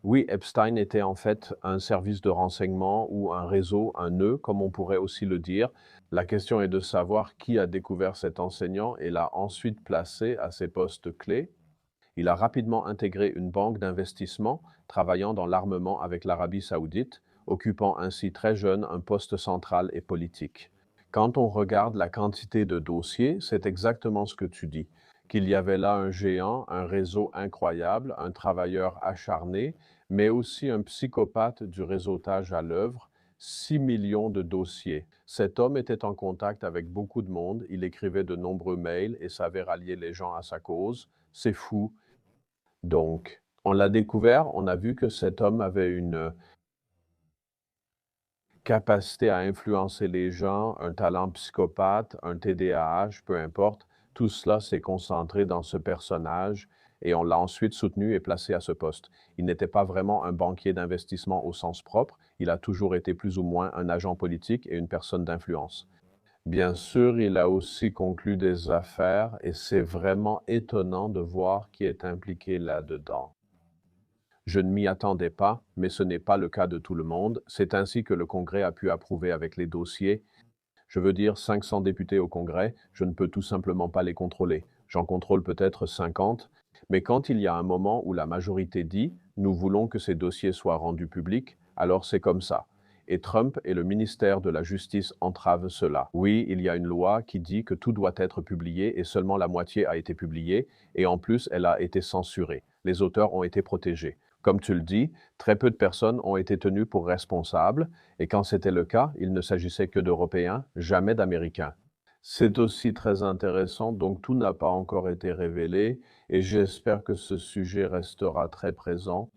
Oui, Epstein était en fait un service de renseignement ou un réseau, un nœud, comme on pourrait aussi le dire. La question est de savoir qui a découvert cet enseignant et l'a ensuite placé à ses postes clés. Il a rapidement intégré une banque d'investissement, travaillant dans l'armement avec l'Arabie saoudite, occupant ainsi très jeune un poste central et politique. Quand on regarde la quantité de dossiers, c'est exactement ce que tu dis, qu'il y avait là un géant, un réseau incroyable, un travailleur acharné, mais aussi un psychopathe du réseautage à l'œuvre, 6 millions de dossiers. Cet homme était en contact avec beaucoup de monde, il écrivait de nombreux mails et savait rallier les gens à sa cause. C'est fou. Donc, on l'a découvert, on a vu que cet homme avait une capacité à influencer les gens, un talent psychopathe, un TDAH, peu importe. Tout cela s'est concentré dans ce personnage et on l'a ensuite soutenu et placé à ce poste. Il n'était pas vraiment un banquier d'investissement au sens propre, il a toujours été plus ou moins un agent politique et une personne d'influence. Bien sûr, il a aussi conclu des affaires et c'est vraiment étonnant de voir qui est impliqué là-dedans. Je ne m'y attendais pas, mais ce n'est pas le cas de tout le monde. C'est ainsi que le Congrès a pu approuver avec les dossiers. Je veux dire 500 députés au Congrès, je ne peux tout simplement pas les contrôler. J'en contrôle peut-être 50, mais quand il y a un moment où la majorité dit nous voulons que ces dossiers soient rendus publics, alors c'est comme ça. Et Trump et le ministère de la Justice entravent cela. Oui, il y a une loi qui dit que tout doit être publié et seulement la moitié a été publiée, et en plus elle a été censurée. Les auteurs ont été protégés. Comme tu le dis, très peu de personnes ont été tenues pour responsables, et quand c'était le cas, il ne s'agissait que d'Européens, jamais d'Américains. C'est aussi très intéressant, donc tout n'a pas encore été révélé, et j'espère que ce sujet restera très présent.